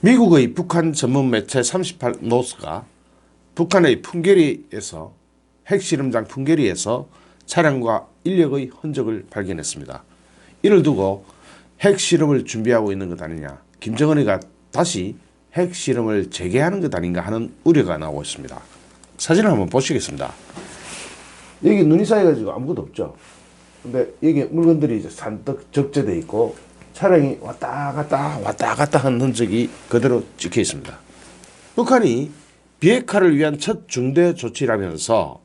미국의 북한 전문 매체 38노스가 북한의 풍계리에서 핵실험장 풍계리에서 차량과 인력의 흔적을 발견했습니다. 이를 두고 핵실험을 준비하고 있는 것 아니냐, 김정은이가 다시 핵실험을 재개하는 것 아닌가 하는 우려가 나오고 있습니다. 사진을 한번 보시겠습니다. 여기 눈이 쌓여가지고 아무것도 없죠. 근데 여기 물건들이 이제 산뜩 적재되어 있고 차량이 왔다 갔다 하는 흔적이 그대로 찍혀 있습니다. 북한이 비핵화를 위한 첫 중대 조치라면서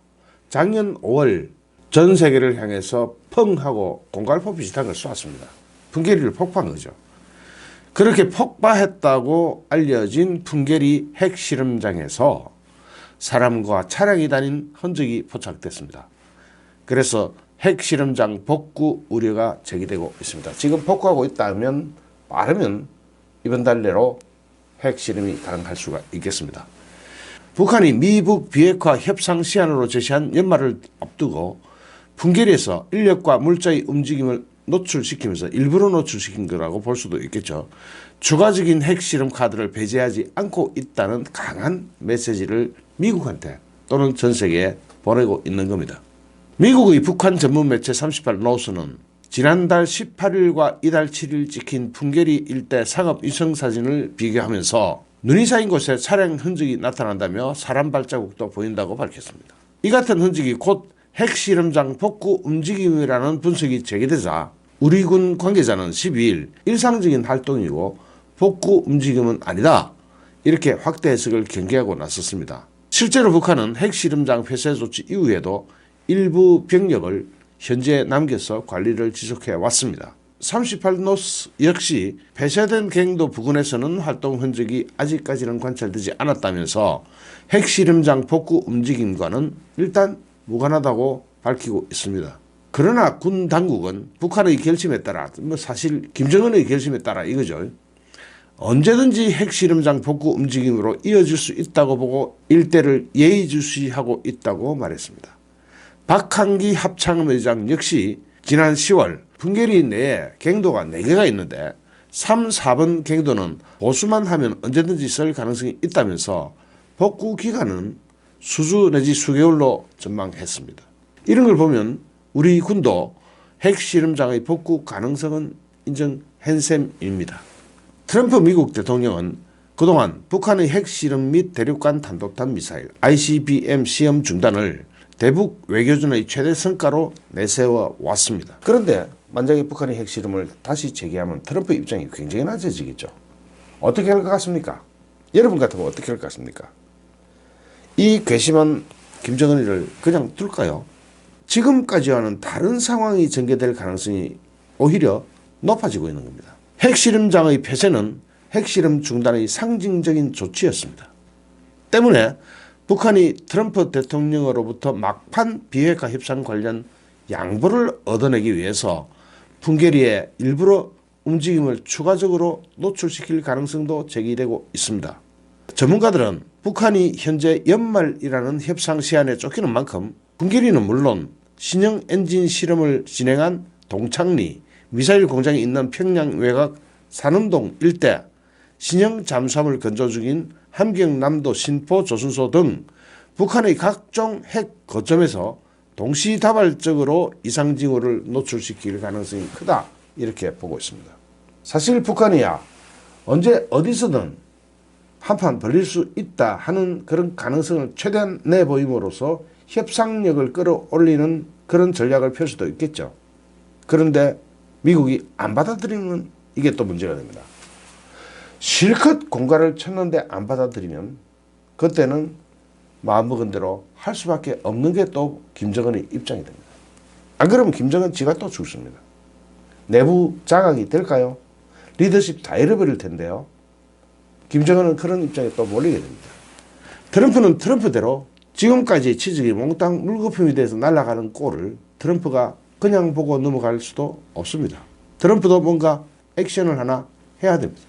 작년 5월 전 세계를 향해서 펑 하고 공갈포 비슷한 걸 쏘았습니다. 풍계리를 폭파한 거죠. 그렇게 폭파했다고 알려진 풍계리 핵실험장에서 사람과 차량이 다닌 흔적이 포착됐습니다. 그래서 핵실험장 복구 우려가 제기되고 있습니다. 지금 복구하고 있다면 빠르면 이번 달 내로 핵실험이 가능할 수가 있겠습니다. 북한이 미북 비핵화 협상 시한으로 제시한 연말을 앞두고 풍계리에서 인력과 물자의 움직임을 노출시키면서 일부러 노출시킨 거라고 볼 수도 있겠죠. 추가적인 핵실험 카드를 배제하지 않고 있다는 강한 메시지를 미국한테 또는 전 세계에 보내고 있는 겁니다. 미국의 북한 전문 매체 38노스는 지난달 18일과 이달 7일 찍힌 풍계리 일대 상업 위성 사진을 비교하면서 눈이 쌓인 곳에 차량 흔적이 나타난다며 사람 발자국도 보인다고 밝혔습니다. 이 같은 흔적이 곧 핵실험장 복구 움직임이라는 분석이 제기되자 우리 군 관계자는 12일 일상적인 활동이고 복구 움직임은 아니다, 이렇게 확대 해석을 경계하고 나섰습니다. 실제로 북한은 핵실험장 폐쇄 조치 이후에도 일부 병력을 현지에 남겨서 관리를 지속해 왔습니다. 38노스 역시 폐쇄된 갱도 부근에서는 활동 흔적이 아직까지는 관찰되지 않았다면서 핵실험장 복구 움직임과는 일단 무관하다고 밝히고 있습니다. 그러나 군 당국은 북한의 결심에 따라, 사실 김정은의 결심에 따라 이거죠, 언제든지 핵실험장 복구 움직임으로 이어질 수 있다고 보고 일대를 예의주시하고 있다고 말했습니다. 박한기 합참의장 역시 지난 10월 풍계리 내에 갱도가 4개가 있는데 3, 4번 갱도는 보수만 하면 언제든지 쓸 가능성이 있다면서 복구 기간은 수주 내지 수개월로 전망했습니다. 이런 걸 보면 우리 군도 핵실험장의 복구 가능성은 인정한 셈입니다. 트럼프 미국 대통령은 그동안 북한의 핵실험 및 대륙간 탄도탄 미사일 ICBM 시험 중단을 대북 외교전의 최대 성과로 내세워 왔습니다. 그런데 만약에 북한의 핵실험을 다시 재개하면 트럼프 입장이 굉장히 낮아지겠죠. 어떻게 할 것 같습니까? 여러분 같으면 어떻게 할 것 같습니까? 이 괘씸한 김정은이를 그냥 둘까요? 지금까지와는 다른 상황이 전개될 가능성이 오히려 높아지고 있는 겁니다. 핵실험장의 폐쇄는 핵실험 중단의 상징적인 조치였습니다. 때문에 북한이 트럼프 대통령으로부터 막판 비핵화 협상 관련 양보를 얻어내기 위해서 풍계리에 일부러 움직임을 추가적으로 노출시킬 가능성도 제기되고 있습니다. 전문가들은 북한이 현재 연말이라는 협상 시한에 쫓기는 만큼 풍계리는 물론 신형 엔진 실험을 진행한 동창리 미사일 공장이 있는 평양 외곽 산음동 일대, 신형 잠수함을 건조 중인 함경남도 신포 조순소 등 북한의 각종 핵 거점에서 동시다발적으로 이상 징후를 노출시킬 가능성이 크다, 이렇게 보고 있습니다. 사실 북한이야 언제 어디서든 한판 벌릴 수 있다 하는 그런 가능성을 최대한 내보임으로써 협상력을 끌어올리는 그런 전략을 펼 수도 있겠죠. 그런데 미국이 안 받아들이면 이게 또 문제가 됩니다. 실컷 공갈을 쳤는데 안 받아들이면 그때는 마음먹은 대로 할 수밖에 없는 게 또 김정은의 입장이 됩니다. 안 그러면 김정은 지가 또 죽습니다. 내부 자각이 될까요? 리더십 다 잃어버릴 텐데요. 김정은은 그런 입장에 또 몰리게 됩니다. 트럼프는 트럼프대로 지금까지 치적이 몽땅 물거품이 돼서 날아가는 꼴을 트럼프가 그냥 보고 넘어갈 수도 없습니다. 트럼프도 뭔가 액션을 하나 해야 됩니다.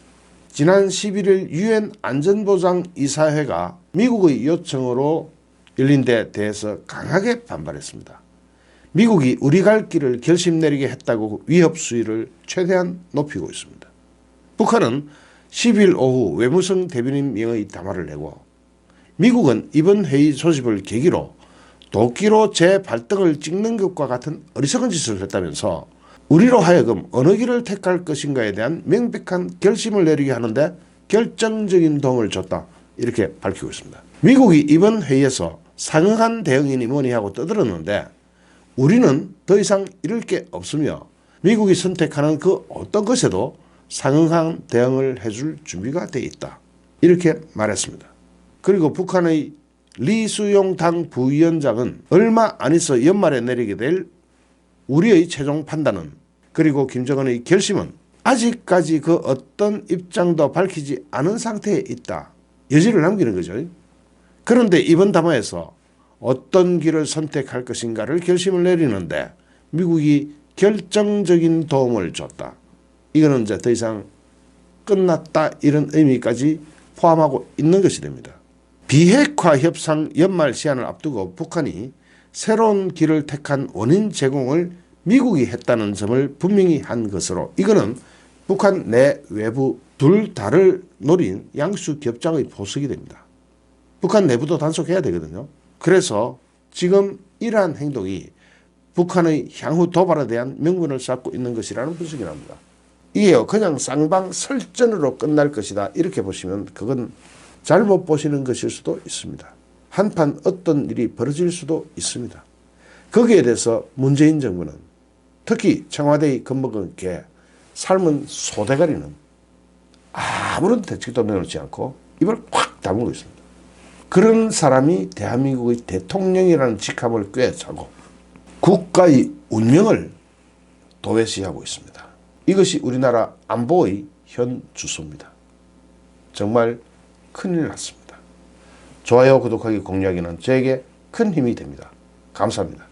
지난 11일 유엔 안전보장이사회가 미국의 요청으로 열린 데 대해서 강하게 반발했습니다. 미국이 우리 갈 길을 결심 내리게 했다고 위협 수위를 최대한 높이고 있습니다. 북한은 12일 오후 외무성 대변인 명의 담화를 내고 미국은 이번 회의 소집을 계기로 도끼로 제 발등을 찍는 것과 같은 어리석은 짓을 했다면서 우리로 하여금 어느 길을 택할 것인가에 대한 명백한 결심을 내리게 하는데 결정적인 도움을 줬다. 이렇게 밝히고 있습니다. 미국이 이번 회의에서 상응한 대응이니 뭐니 하고 떠들었는데 우리는 더 이상 잃을 게 없으며 미국이 선택하는 그 어떤 것에도 상응한 대응을 해줄 준비가 돼 있다. 이렇게 말했습니다. 그리고 북한의 리수용 당 부위원장은 얼마 안 있어 연말에 내리게 될 우리의 최종 판단은 그리고 김정은의 결심은 아직까지 그 어떤 입장도 밝히지 않은 상태에 있다. 여지를 남기는 거죠. 그런데 이번 담화에서 어떤 길을 선택할 것인가를 결심을 내리는데 미국이 결정적인 도움을 줬다. 이거는 이제 더 이상 끝났다 이런 의미까지 포함하고 있는 것이 됩니다. 비핵화 협상 연말 시한을 앞두고 북한이 새로운 길을 택한 원인 제공을 미국이 했다는 점을 분명히 한 것으로 이거는 북한 내 외부 둘 다를 노린 양수 겹장의 포석이 됩니다. 북한 내부도 단속해야 되거든요. 그래서 지금 이러한 행동이 북한의 향후 도발에 대한 명분을 쌓고 있는 것이라는 분석이 나옵니다. 이게요 그냥 쌍방 설전으로 끝날 것이다 이렇게 보시면 그건 잘못 보시는 것일 수도 있습니다. 한판 어떤 일이 벌어질 수도 있습니다. 거기에 대해서 문재인 정부는 특히 청와대의 겁먹게 삶은 소대가리는 아무런 대책도 내놓지 않고 입을 콱 다물고 있습니다. 그런 사람이 대한민국의 대통령이라는 직함을 꿰차고 국가의 운명을 도외시하고 있습니다. 이것이 우리나라 안보의 현 주소입니다. 정말 큰일 났습니다. 좋아요, 구독하기, 공유하기는 저에게 큰 힘이 됩니다. 감사합니다.